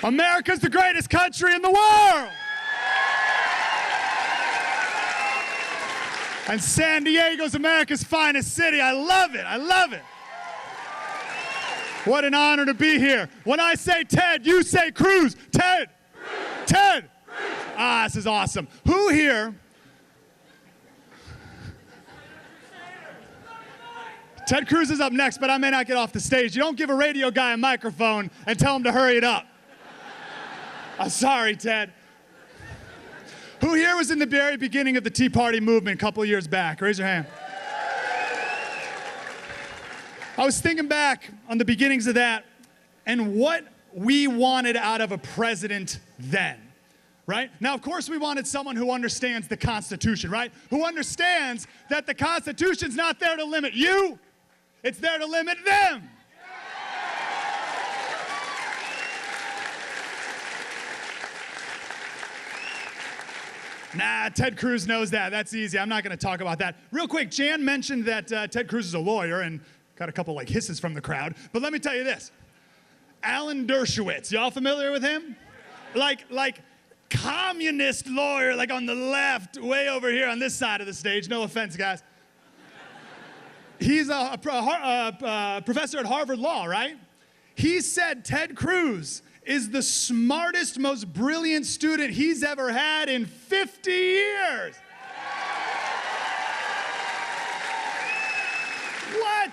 America's the greatest country in the world. And San Diego's America's finest city. I love it. I love it. What an honor to be here. When I say Ted, you say Cruz. Ted. Cruz. Ted. Cruz. Ah, this is awesome. Who here? Ted Cruz is up next, but I may not get off the stage. You don't give a radio guy a microphone and tell him to hurry it up. I'm sorry, Ted. Who here was in the very beginning of the Tea Party movement a couple of years back? Raise your hand. I was thinking back on the beginnings of that and what we wanted out of a president then, right? Now, of course, we wanted someone who understands the Constitution, right? Who understands that the Constitution's not there to limit you, it's there to limit them. Nah, Ted Cruz knows that. That's easy. I'm not going to talk about that. Real quick, Jan mentioned that Ted Cruz is a lawyer and got a couple like hisses from the crowd. But let me tell you this. Alan Dershowitz, y'all familiar with him? Like communist lawyer, like on the left, way over here on this side of the stage. No offense, guys. He's a professor at Harvard Law, right? He said Ted Cruz is the smartest, most brilliant student he's ever had in 50 years. What?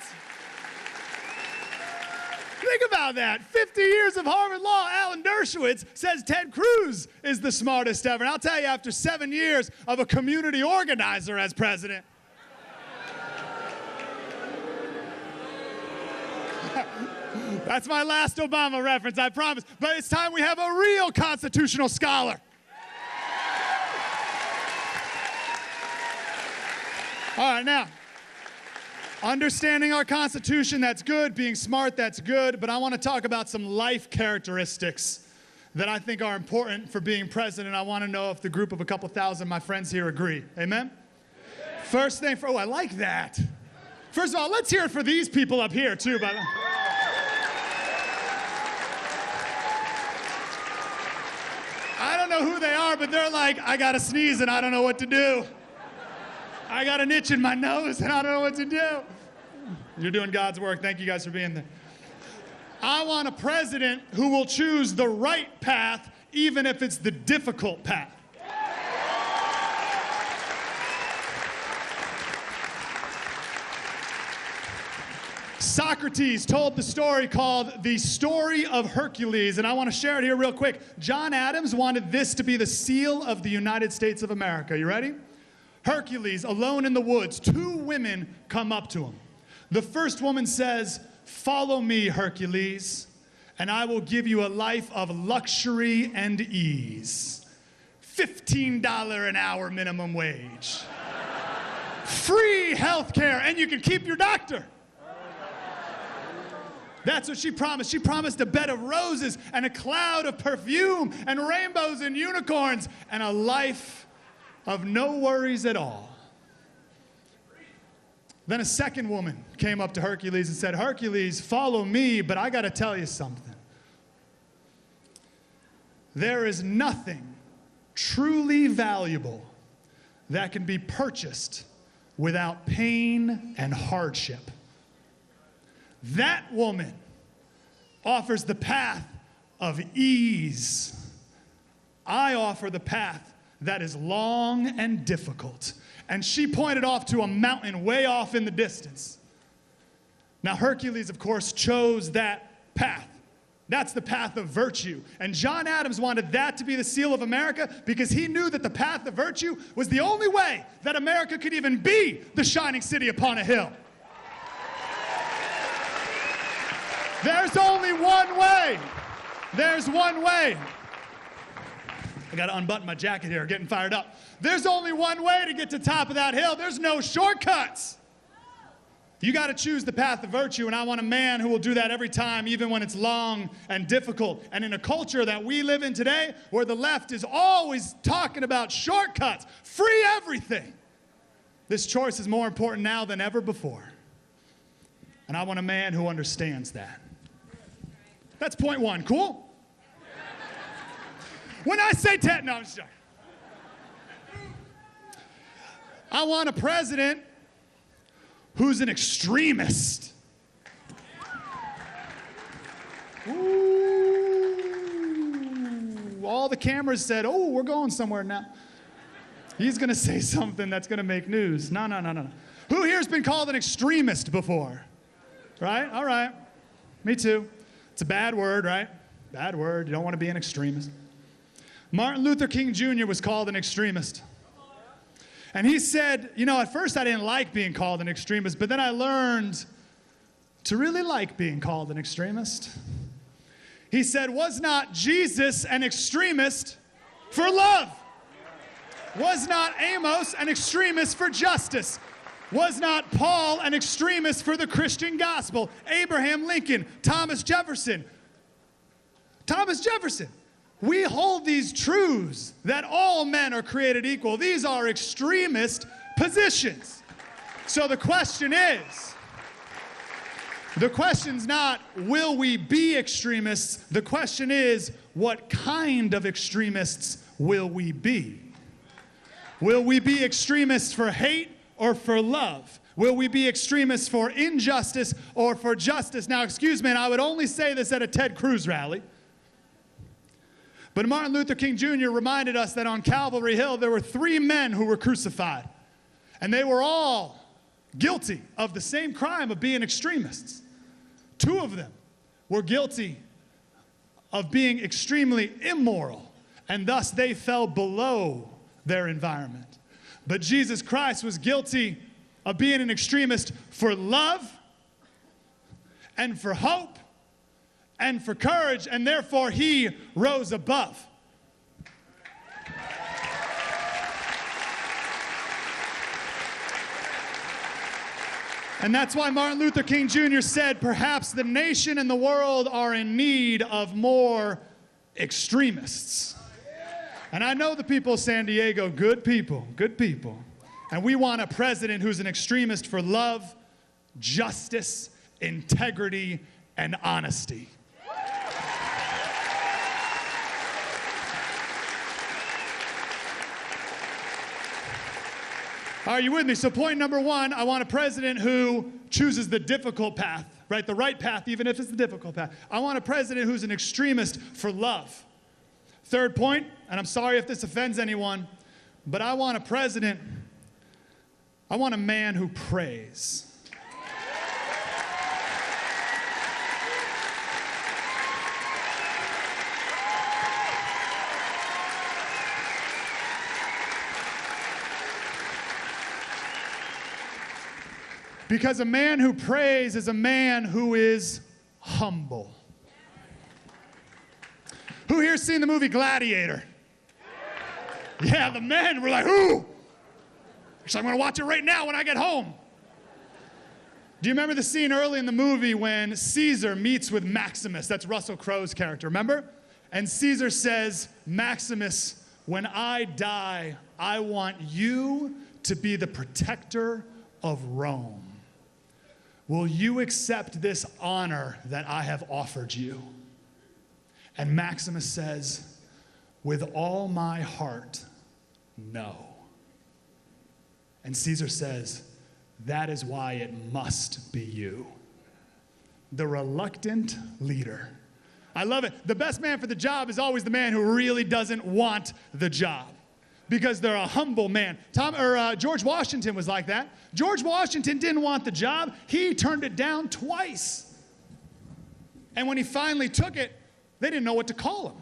Think about that. 50 years of Harvard Law, Alan Dershowitz says Ted Cruz is the smartest ever. And I'll tell you, after 7 years of a community organizer as president, that's my last Obama reference, I promise. But it's time we have a real constitutional scholar. All right, now, understanding our Constitution, that's good. Being smart, that's good. But I want to talk about some life characteristics that I think are important for being president. I want to know if the group of a couple thousand, my friends here, agree. Amen? First thing, oh, I like that. First of all, let's hear it for these people up here, too, by the way. I don't know who they are, but they're like, I got to sneeze and I don't know what to do. I got an itch in my nose and I don't know what to do. You're doing God's work. Thank you guys for being there. I want a president who will choose the right path, even if it's the difficult path. Socrates told the story called The Story of Hercules, and I want to share it here real quick. John Adams wanted this to be the seal of the United States of America. You ready? Hercules, alone in the woods, 2 women come up to him. The first woman says, "Follow me, Hercules, and I will give you a life of luxury and ease. $15 an hour minimum wage. Free health care, and you can keep your doctor." That's what she promised. She promised a bed of roses and a cloud of perfume and rainbows and unicorns and a life of no worries at all. Then a second woman came up to Hercules and said, "Hercules, follow me, but I got to tell you something. There is nothing truly valuable that can be purchased without pain and hardship. That woman offers the path of ease. I offer the path that is long and difficult." And she pointed off to a mountain way off in the distance. Now, Hercules, of course, chose that path. That's the path of virtue. And John Adams wanted that to be the seal of America because he knew that the path of virtue was the only way that America could even be the shining city upon a hill. There's only one way. There's one way. I got to unbutton my jacket here, getting fired up. There's only one way to get to the top of that hill. There's no shortcuts. You got to choose the path of virtue, and I want a man who will do that every time, even when it's long and difficult. And in a culture that we live in today, where the left is always talking about shortcuts, free everything, this choice is more important now than ever before. And I want a man who understands that. That's point one. Cool? When I say no, I'm just joking. I want a president who's an extremist. Ooh, all the cameras said, oh, we're going somewhere now. He's going to say something that's going to make news. No. Who here's been called an extremist before? Right? All right. Me too. It's a bad word, right? Bad word. You don't want to be an extremist. Martin Luther King Jr. was called an extremist. And he said, at first I didn't like being called an extremist, but then I learned to really like being called an extremist. He said, was not Jesus an extremist for love? Was not Amos an extremist for justice? Was not Paul an extremist for the Christian gospel? Abraham Lincoln, Thomas Jefferson. We hold these truths that all men are created equal. These are extremist positions. So the question's not, will we be extremists? The question is, what kind of extremists will we be? Will we be extremists for hate or for love? Will we be extremists for injustice or for justice? Now, excuse me, and I would only say this at a Ted Cruz rally. But Martin Luther King Jr. reminded us that on Calvary Hill there were 3 men who were crucified. And they were all guilty of the same crime of being extremists. 2 of them were guilty of being extremely immoral, and thus they fell below their environment. But Jesus Christ was guilty of being an extremist for love and for hope and for courage, and therefore he rose above. And that's why Martin Luther King Jr. said, perhaps the nation and the world are in need of more extremists. And I know the people of San Diego, good people. And we want a president who's an extremist for love, justice, integrity, and honesty. Are you with me? So point number 1, I want a president who chooses the difficult path, right? The right path, even if it's the difficult path. I want a president who's an extremist for love. Third point, and I'm sorry if this offends anyone, but I want a man who prays. Because a man who prays is a man who is humble. Who here's seen the movie Gladiator? Yeah, the men were like, who? So I'm going to watch it right now when I get home. Do you remember the scene early in the movie when Caesar meets with Maximus? That's Russell Crowe's character, remember? And Caesar says, Maximus, when I die, I want you to be the protector of Rome. Will you accept this honor that I have offered you? And Maximus says, with all my heart, no. And Caesar says, that is why it must be you. The reluctant leader. I love it. The best man for the job is always the man who really doesn't want the job, because they're a humble man. George Washington was like that. George Washington didn't want the job. He turned it down twice. And when he finally took it, they didn't know what to call him.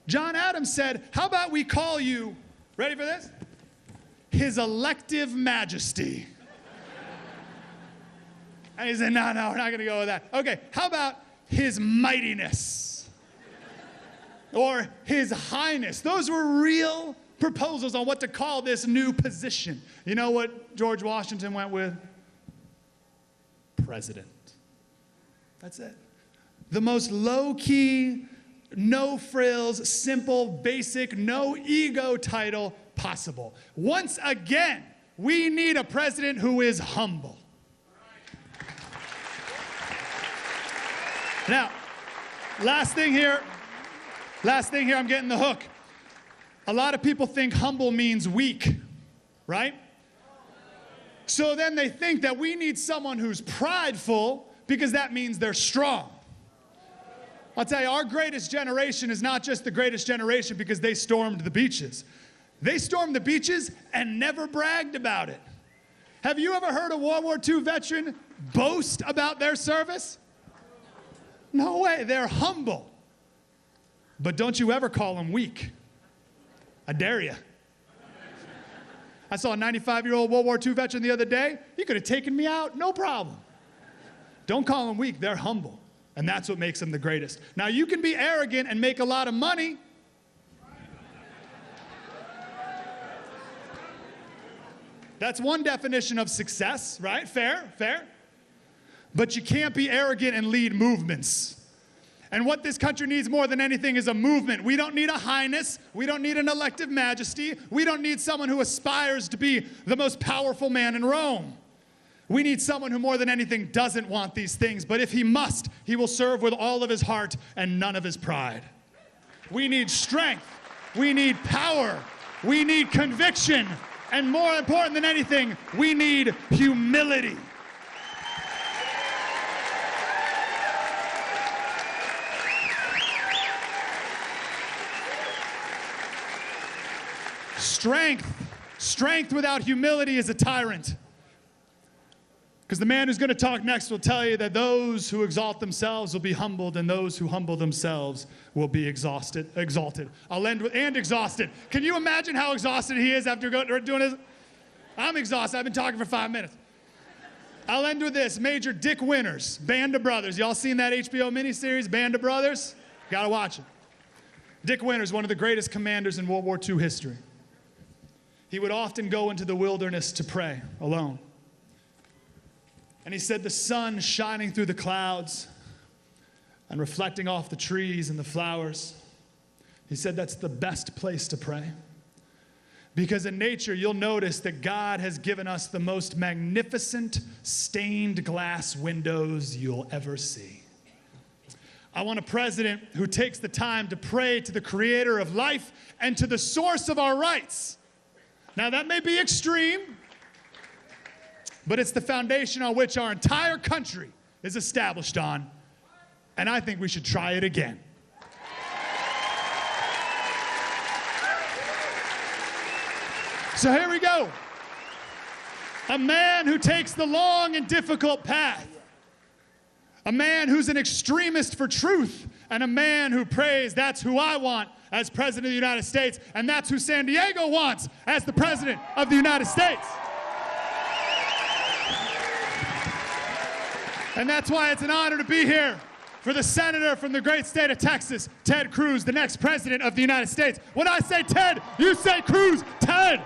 John Adams said, how about we call you, ready for this? His Elective Majesty. And he said, no, we're not going to go with that. Okay, how about His Mightiness? Or His Highness. Those were real proposals on what to call this new position. You know what George Washington went with? President. That's it. The most low-key, no frills, simple, basic, no ego title possible. Once again, we need a president who is humble. Now, last thing here Last thing here, I'm getting the hook. A lot of people think humble means weak, right? So then they think that we need someone who's prideful because that means they're strong. I'll tell you, our greatest generation is not just the greatest generation because they stormed the beaches. They stormed the beaches and never bragged about it. Have you ever heard a World War II veteran boast about their service? No way, they're humble. But don't you ever call them weak. I dare you. I saw a 95-year-old World War II veteran the other day. He could have taken me out, no problem. Don't call them weak, they're humble. And that's what makes them the greatest. Now, you can be arrogant and make a lot of money. That's one definition of success, right? Fair, fair. But you can't be arrogant and lead movements. And what this country needs more than anything is a movement. We don't need a highness. We don't need an elective majesty. We don't need someone who aspires to be the most powerful man in Rome. We need someone who more than anything doesn't want these things, but if he must, he will serve with all of his heart and none of his pride. We need strength. We need power. We need conviction. And more important than anything, we need humility. Strength without humility is a tyrant. Because the man who's going to talk next will tell you that those who exalt themselves will be humbled, and those who humble themselves will be exalted. I'll end with, and exhausted. Can you imagine how exhausted he is after doing this? I'm exhausted. I've been talking for 5 minutes. I'll end with this. Major Dick Winters, Band of Brothers. Y'all seen that HBO miniseries, Band of Brothers? Gotta watch it. Dick Winters, one of the greatest commanders in World War II history. He would often go into the wilderness to pray alone. And he said the sun shining through the clouds and reflecting off the trees and the flowers, he said that's the best place to pray. Because in nature, you'll notice that God has given us the most magnificent stained glass windows you'll ever see. I want a president who takes the time to pray to the creator of life and to the source of our rights. Now, that may be extreme, but it's the foundation on which our entire country is established on, and I think we should try it again. So here we go. A man who takes the long and difficult path. A man who's an extremist for truth, and a man who prays, that's who I want as President of the United States, and that's who San Diego wants as the President of the United States. And that's why it's an honor to be here for the senator from the great state of Texas, Ted Cruz, the next President of the United States. When I say Ted, you say Cruz. Ted!